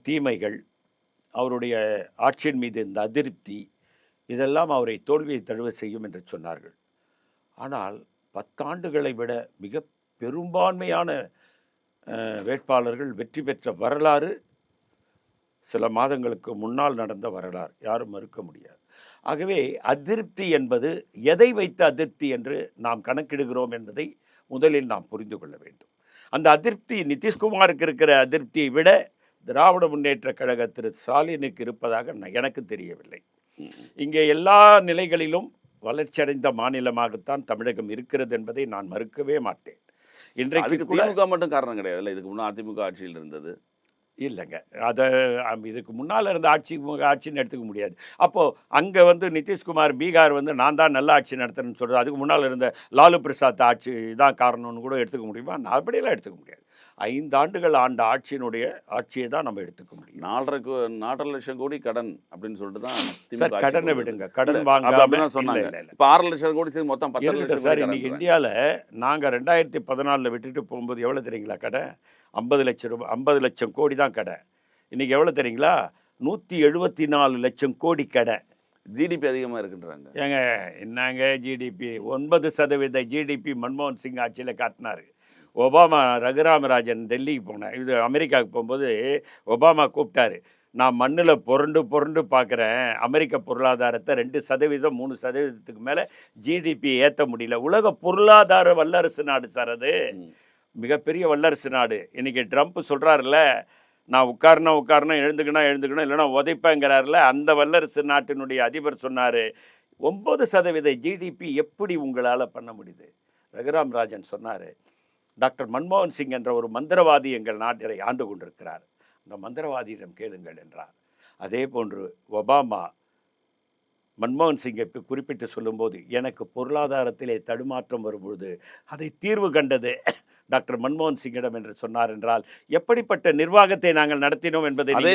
Speaker 2: தீமைகள், அவருடைய ஆட்சியின் மீது இந்த அதிருப்தி, இதெல்லாம் அவரை தோல்வியை தழுவ செய்யும் என்று சொன்னார்கள். ஆனால் 10 ஆண்டுகளை விட மிக பெரும்பான்மையான வேட்பாளர்கள் வெற்றி பெற்ற வரலாறு சில மாதங்களுக்கு முன்னால் நடந்த வரலாறு, யாரும் மறுக்க முடியாது. ஆகவே அதிருப்தி என்பது எதை வைத்த அதிருப்தி என்று நாம் கணக்கிடுகிறோம் என்பதை முதலில் நாம் புரிந்து கொள்ள வேண்டும். அந்த அதிருப்தி நிதிஷ்குமாருக்கு இருக்கிற அதிருப்தியை விட திராவிட முன்னேற்ற கழக திரு ஸ்டாலினுக்கு இருப்பதாக எனக்கு தெரியவில்லை. இங்கே எல்லா நிலைகளிலும் வளர்ச்சியடைந்த மாநிலமாகத்தான் தமிழகம் இருக்கிறது என்பதை நான் மறுக்கவே மாட்டேன். இன்றைக்கு
Speaker 3: திமுக மட்டும் காரணம் கிடையாது, இதுக்கு முன்னே அதிமுக ஆட்சியில் இருந்தது
Speaker 2: இல்லைங்க. அதை இதுக்கு முன்னால் இருந்த ஆட்சின்னு எடுத்துக்க முடியாது. அப்போது அங்கே வந்து நிதிஷ்குமார் பீகார் வந்து நான் தான் நல்ல ஆட்சி நடத்துறேன்னு சொல்கிறது, அதுக்கு முன்னால் இருந்த லாலு பிரசாத் ஆட்சி தான் காரணம்னு கூட எடுத்துக்க முடியுமா? நான் அப்படியெல்லாம் எடுத்துக்க முடியாது. 5 ஆண்டுகள் ஆண்ட ஆட்சியை தான் நம்ம எடுத்துக்க முடியும்.
Speaker 3: 4.5 லட்சம் கோடி கடன் அப்படின்னு சொல்லிட்டு தான்
Speaker 2: கடனை விடுங்க, கடன் வாங்க
Speaker 3: சொன்னாங்க. இப்போ 6 லட்சம் கோடி சேர்ந்து மொத்தம் 10 லட்சம்
Speaker 2: சார். இன்னைக்கு இந்தியாவில் நாங்கள் 2014 விட்டுட்டு போகும்போது எவ்வளோ தெரியுங்களா கடன்? 50 லட்சம் கோடி தான் கடை. இன்றைக்கி எவ்வளோ தெரியுங்களா? 174 லட்சம் கோடி கடை.
Speaker 3: ஜிடிபி அதிகமாக இருக்குன்றாங்க.
Speaker 2: ஏங்க என்னங்க ஜிடிபி? 9% ஜிடிபி மன்மோகன் சிங் ஆட்சியில் காட்டினார். ஒபாமா, ரகுராமராஜன் டெல்லிக்கு போனேன், இது அமெரிக்காவுக்கு போகும்போது ஒபாமா கூப்பிட்டாரு. நான் மண்ணில் புரண்டு பார்க்குறேன், அமெரிக்க பொருளாதாரத்தை 2%, 3%க்கு மேலே ஜிடிபி ஏற்ற முடியல. உலக பொருளாதார வல்லரசு நாடு சார் அது, மிகப்பெரிய வல்லரசு நாடு. இன்றைக்கி ட்ரம்ப் சொல்கிறாருல்ல, நான் உட்காரணும் எழுந்துக்கணும் இல்லைனா உதைப்பேங்கிறாருல, அந்த வல்லரசு நாட்டினுடைய அதிபர் சொன்னார் 9% ஜிடிபி எப்படி உங்களால் பண்ண முடியுது? ரகுராம் ராஜன் சொன்னார், டாக்டர் மன்மோகன் சிங் என்ற ஒரு மந்திரவாதி எங்கள் நாட்டை ஆண்டு கொண்டிருக்கிறார், அந்த மந்திரவாதியிடம் கேளுங்கள் என்றார். அதே போன்று ஒபாமா மன்மோகன் சிங்கை குறிப்பிட்டு சொல்லும்போது, எனக்கு பொருளாதாரத்திலே தடுமாற்றம் வரும்பொழுது அதை தீர்வு கண்டது டாக்டர் மன்மோகன் சிங்கிடம் என்று சொன்னார் என்றால் எப்படிப்பட்ட நிர்வாகத்தை நாங்கள் நடத்தினோம் என்பதை
Speaker 3: அதே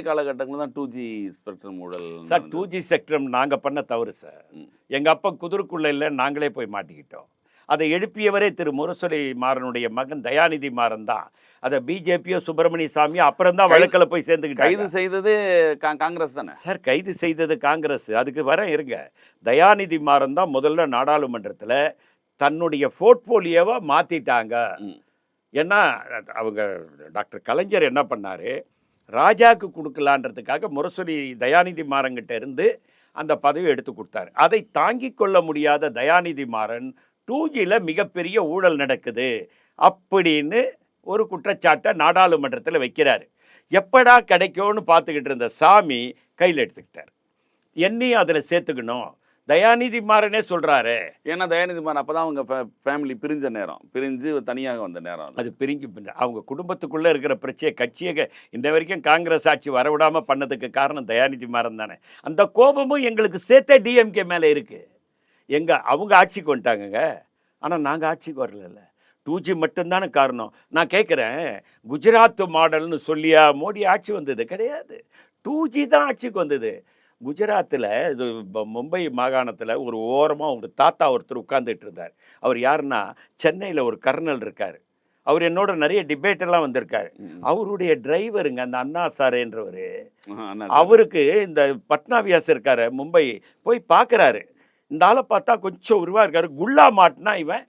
Speaker 3: காலகட்டங்களில் தான் 2G ஸ்பெக்ட்ரம் ஊழல்
Speaker 2: சார். 2G ஸ்பெக்ட்ரம் நாங்கள் பண்ண தவறு சார். எங்கள் அப்பா குதிரைக்குள்ளே இல்லை, நாங்களே போய் மாட்டிக்கிட்டோம். அதை எழுப்பியவரே திரு முரசொலி மாறனுடைய மகன் தயாநிதி மாறன் தான். அதை பிஜேபியோ சுப்பிரமணிய சாமியோ அப்புறம் தான் வழக்கில் போய் சேர்ந்துக்கிட்டு
Speaker 3: கைது செய்தது காங்கிரஸ் தானே
Speaker 2: சார். கைது செய்தது காங்கிரஸ். அதுக்கு வர இருங்க, தயாநிதி மாறன் தான் முதல்ல நாடாளுமன்றத்தில் தன்னுடைய போர்ட்போலியோவை மாற்றிட்டாங்க. ஏன்னா அவங்க டாக்டர் கலைஞர் என்ன பண்ணார், ராஜாவுக்கு கொடுக்கலான்றதுக்காக முரசொலி தயாநிதி மாறன்கிட்ட இருந்து அந்த பதவியை எடுத்து கொடுத்தாரு. அதை தாங்கிக் கொள்ள முடியாத தயாநிதி மாறன் 2Gயில் மிகப்பெரிய ஊழல் நடக்குது அப்படின்னு ஒரு குற்றச்சாட்டை நாடாளுமன்றத்தில் வைக்கிறார். எப்படா கிடைக்கும்னு பார்த்துக்கிட்டு இருந்த சாமி கையில் எடுத்துக்கிட்டார். என்னையும் அதில் சேர்த்துக்கணும் தயாநிதி மாறனே சொல்கிறாரு.
Speaker 3: ஏன்னா தயாநிதி மாறன் அப்போ தான் அவங்க ஃபேமிலி பிரிஞ்சு தனியாக வந்த நேரம்.
Speaker 2: அது பிரிஞ்சு அவங்க குடும்பத்துக்குள்ளே இருக்கிற பிரச்சனையை கட்சியை இந்த வரைக்கும் காங்கிரஸ் ஆட்சி வரவிடாமல் பண்ணதுக்கு காரணம் தயாநிதி மாறன் தானே. அந்த கோபமும் எங்களுக்கு சேர்த்தே டிஎம்கே மேலே இருக்குது. அவங்க ஆட்சிக்கு வந்துட்டாங்கங்க, ஆனால் நாங்கள் ஆட்சிக்கு வரல. 2G மட்டும்தானே காரணம். நான் கேட்குறேன், குஜராத் மாடல்னு சொல்லியா மோடி ஆட்சி வந்தது? கிடையாது, 2G தான் ஆட்சிக்கு வந்தது. குஜராத்தில் இது மும்பை மாகாணத்தில் ஒரு ஓரமாக ஒரு தாத்தா ஒருத்தர் உட்கார்ந்துட்டு இருந்தார். அவர் யாருன்னா, சென்னையில் ஒரு கர்னல் இருக்கார். அவர் என்னோட நிறைய டிபேட் எல்லாம் வந்திருக்காரு.
Speaker 3: ம்.
Speaker 2: அவருடைய டிரைவருங்க அந்த அண்ணா சாரேன்றவர்,
Speaker 3: அண்ணா சார்.
Speaker 2: அவருக்கு இந்த பட்னாவியாஸ் இருக்காரு மும்பை, போய் பார்க்குறாரு. இந்த ஆளை பார்த்தா கொஞ்சம் உருவா இருக்காரு. குல்லா மாட்னா இவன்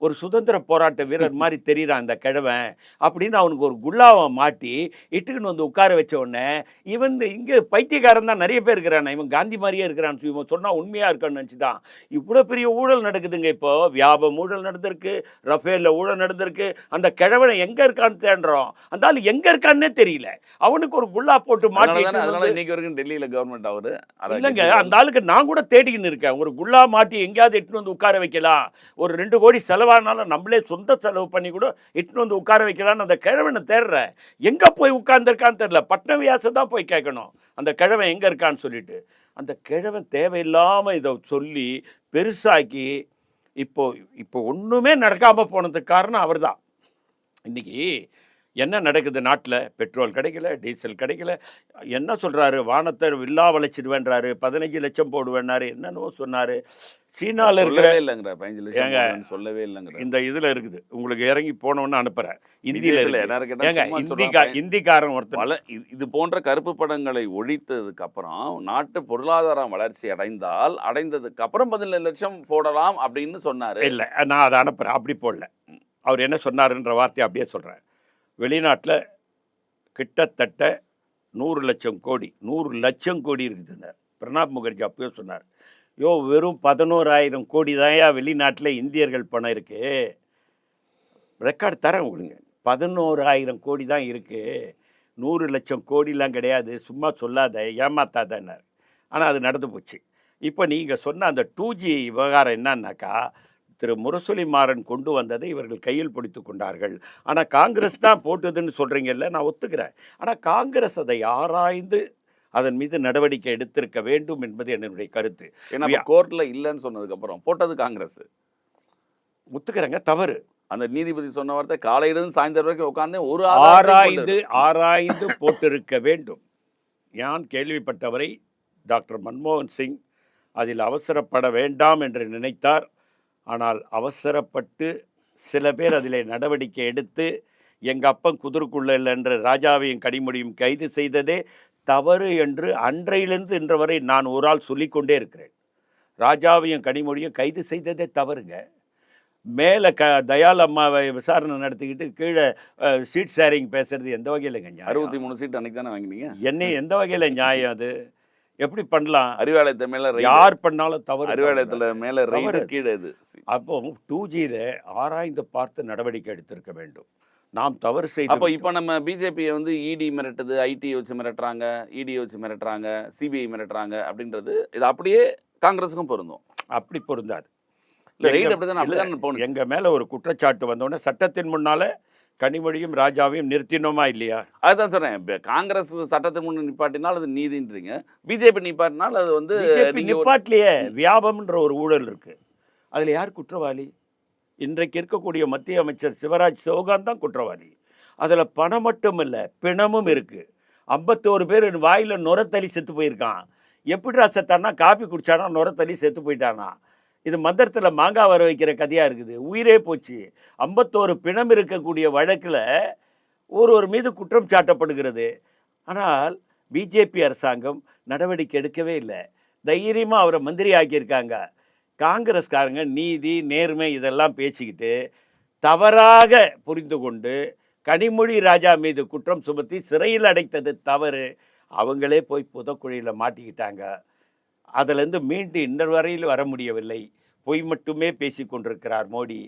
Speaker 2: ஒரு சுதந்திர போராட்ட வீரர் மாதிரி தெரியுறான் இந்த கிழவன் அப்படின்னு அவனுக்கு ஒரு குல்லாவை மாட்டி இட்டுக்குன்னு வந்து உட்கார வச்ச உடனே, இவன் இங்கே பைத்தியக்காரன் தான் நிறைய பேர் இருக்கிறான், இவன் காந்தி மாதிரியே இருக்கிறான்னு இவன் சொன்னால் உண்மையாக இருக்கான்னு நினச்சி தான் இவ்வளோ பெரிய ஊழல் நடக்குதுங்க. இப்போ வியாபம் ஊழல் நடந்திருக்கு, ரஃபேலில் ஊழல் நடந்திருக்கு. அந்த கிழவனை எங்கே இருக்கான்னு தேடுறோம், அந்த ஆள் எங்கே இருக்கான்னே தெரியல. அவனுக்கு ஒரு குல்லா போட்டு மாட்டி
Speaker 3: அதனால இன்னைக்கு வரைக்கும் டெல்லியில கவர்மெண்ட் அவரு
Speaker 2: இல்லைங்க. அந்த ஆளுக்கு நான் கூட தேடிக்கின்னு இருக்கேன். ஒரு குல்லா மாட்டி எங்கேயாவது இட்டுன்னு வந்து உட்கார வைக்கலாம், ஒரு 2 கோடி செலவானாலும் நம்மளே சொந்த செலவு பண்ணி கூட இட்டுன்னு வந்து உட்கார வைக்கலான்னு அந்த கிழவனை தேடுறேன். எங்கே போய் உட்கார்ந்துருக்கான்னு தெரியல. பட்னவியாசை தான் போய் கேட்கணும் அந்த கிழவன் எங்கே இருக்கான்னு சொல்லிட்டு. அந்த கிழவன் தேவையில்லாமல் இதை சொல்லி பெருசாக்கி இப்போ இப்போ ஒன்றுமே நடக்காமல் போனதுக்கு காரணம் அவர் தான். இன்றைக்கி என்ன நடக்குது நாட்டில்? பெட்ரோல் கிடைக்கல, டீசல் கிடைக்கல. என்ன சொல்கிறாரு, வானத்தை வில்லா வளைச்சிடுவேன்றாரு, 15 லட்சம் போடுவேன்னாரு, என்னென்னவோ சொன்னார். சீனாவில் இருக்கிற
Speaker 3: இல்லைங்கிற 15 லட்சம் சொல்லவே இல்லைங்கிற
Speaker 2: இந்த இதில் இருக்குது, உங்களுக்கு இறங்கி போனோன்னு அனுப்புகிறேன். இந்தியில் ஏங்க
Speaker 3: இந்தியில
Speaker 2: இந்திக்காரன் ஒருத்தர்
Speaker 3: இது போன்ற கருப்பு படங்களை ஒழித்ததுக்கு அப்புறம் நாட்டு பொருளாதாரம் வளர்ச்சி அடைந்ததுக்கு அப்புறம் 15 லட்சம் போடலாம் அப்படின்னு சொன்னாரு.
Speaker 2: இல்லை, நான் அதை அனுப்புகிறேன். அப்படி போடல. அவர் என்ன சொன்னாருன்ற வார்த்தையை அப்படியே சொல்கிறேன். வெளிநாட்டில் கிட்டத்தட்ட 100 லட்சம் கோடி 100 லட்சம் கோடி இருக்குதுன்னார். பிரணாப் முகர்ஜி அப்பயே சொன்னார், வெறும் 11,000 கோடி தான்யா வெளிநாட்டில் இந்தியர்கள் பணம் இருக்குது. ரெக்கார்டு தரேன் உங்களுக்கு. 11,000 கோடி தான் இருக்குது, 100 லட்சம் கோடிலாம் கிடையாது, சும்மா சொல்லாத, ஏமாத்தாதன்னார். ஆனால் அது நடந்து போச்சு. இப்போ நீங்கள் சொன்ன அந்த 2G விவகாரம் என்னன்னாக்கா, திரு முரசொலி மாறன் கொண்டு வந்ததை இவர்கள் கையில் பிடித்து கொண்டார்கள். ஆனால் காங்கிரஸ் தான் போட்டதுன்னு சொல்கிறீங்கல்ல, நான் ஒத்துக்கிறேன். ஆனால் காங்கிரஸ் அதை ஆராய்ந்து அதன் மீது நடவடிக்கை எடுத்திருக்க வேண்டும் என்பது என்னுடைய கருத்து.
Speaker 3: ஏன்னா கோர்ட்டில் இல்லைன்னு சொன்னதுக்கப்புறம் போட்டது காங்கிரஸ்.
Speaker 2: ஒத்துக்கிறேங்க, தவறு.
Speaker 3: அந்த நீதிபதி சொன்ன வார்த்தை காலையிலிருந்து சாயந்தரம் வரைக்கும் உட்காந்து ஒரு
Speaker 2: ஆராய்ந்து போட்டிருக்க வேண்டும். நான் கேள்விப்பட்டவரை டாக்டர் மன்மோகன் சிங் அதில் அவசரப்பட வேண்டாம் என்று நினைத்தார். ஆனால் அவசரப்பட்டு சில பேர் அதில் நடவடிக்கை எடுத்து எங்கள் அப்பன் குதிர்க்குள்ள இல்லை என்று ராஜாவையும் கனிமொழியும் கைது செய்ததே தவறு என்று அன்றையிலிருந்து இன்று வரை நான் ஒரு ஆள் சொல்லிக்கொண்டே இருக்கிறேன். ராஜாவையும் கனிமொழியும் கைது செய்ததே தவறுங்க. மேலே தயால் அம்மாவை விசாரணை நடத்திக்கிட்டு கீழே சீட் ஷேரிங் பேசுறது எந்த வகையில் நியாயம்?
Speaker 3: 63 சீட் அன்னைக்கு தானே வாங்கினீங்க.
Speaker 2: என்னை எந்த வகையில் நியாயம்? அது எப்படி பண்ணலாம்?
Speaker 3: அறிவாலயத்தை மேலே
Speaker 2: யார் பண்ணாலும் தவறு.
Speaker 3: அறிவாலயத்தில் மேலே கீழே இது.
Speaker 2: அப்போ 2Gயில் ஆராய்ந்து பார்த்து நடவடிக்கை எடுத்திருக்க வேண்டும். நாம் தவறு செய்து.
Speaker 3: அப்போ இப்போ நம்ம பிஜேபியை வந்து இடி மிரட்டுது, ஐடியை வச்சு மிரட்டுறாங்க, இடியை வச்சு மிரட்டுறாங்க, சிபிஐ மிரட்டுறாங்க அப்படின்றது இது அப்படியே காங்கிரஸுக்கும் பொருந்தும்.
Speaker 2: அப்படி பொருந்தாது. எங்க மேல ஒரு குற்றச்சாட்டு வந்தோடனே சட்டத்தின் முன்னால கனிமொழியும் ராஜாவையும் நிறுத்தினோமா இல்லையா?
Speaker 3: அதுதான் சொல்றேன். காங்கிரஸ் சட்டத்தின் முன் நிப்பாட்டினால் அது நீதின்றீங்க, பிஜேபி நிப்பாட்டினால் அது வந்து
Speaker 2: நிப்பாட்டிலேயே வியாபம்ன்ற ஒரு ஊழல் இருக்கு. அதுல யார் குற்றவாளி? இன்றைக்கு இருக்கக்கூடிய மத்திய அமைச்சர் சிவராஜ் சௌகான் தான் குற்றவாளி. அதில் பணம் மட்டும் இல்லை, பிணமும் இருக்குது. 51 பேர் வாயில் நுரத்தலி செத்து போயிருக்கான். எப்படிடா செத்தானா? காப்பி குடித்தானா நுரத்தலி செத்து போயிட்டானா? இது மந்திரத்தில் மாங்காய் வர வைக்கிற கதையாக இருக்குது. உயிரே போச்சு. 51 பிணம் இருக்கக்கூடிய வழக்கில் ஒருவர் மீது குற்றம் சாட்டப்படுகிறது. ஆனால் பிஜேபி அரசாங்கம் நடவடிக்கை எடுக்கவே இல்லை. தைரியமாக அவரை மந்திரி ஆக்கியிருக்காங்க. காங்கிரஸ்காரங்க நீதி நேர்மை இதெல்லாம் பேசிக்கிட்டு தவறாக புரிந்து கொண்டு கனிமொழி ராஜா மீது குற்றம் சுமத்தி சிறையில் அடைத்தது தவறு. அவங்களே போய் புதக்குழியில் மாட்டிக்கிட்டாங்க. அதிலேருந்து மீண்டு இன்னொரு வரையில் வர முடியவில்லை. பொய் மட்டுமே பேசி கொண்டிருக்கிறார் மோடி.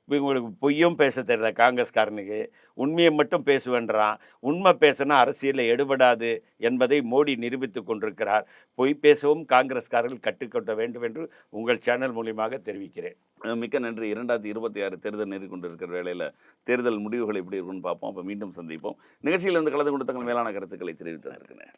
Speaker 2: இவங்களுக்கு பொய்யும் பேச தெரியல காங்கிரஸ்காரனுக்கு, உண்மையை மட்டும் பேசுவேன்றான். உண்மை பேசினா அரசியலில் எடுபடாது என்பதை மோடி நிரூபித்து கொண்டிருக்கிறார். பொய் பேசவும் காங்கிரஸ்காரர்கள் கற்றுக்கொள்ள வேண்டும் என்று உங்கள் சேனல் மூலியமாக தெரிவிக்கிறேன்.
Speaker 3: மிக்க நன்றி. 2026 தேர்தல் நெருங்கிக்கொண்டிருக்கிற வேளையில் தேர்தல் முடிவுகள் எப்படி இருக்குன்னு பார்ப்போம். அப்போ மீண்டும் சந்திப்போம். நிகழ்ச்சியில் இருந்து கலந்து கொண்டு தங்கள் மேலான கருத்துக்களை தெரிவித்திருக்கிறேன்.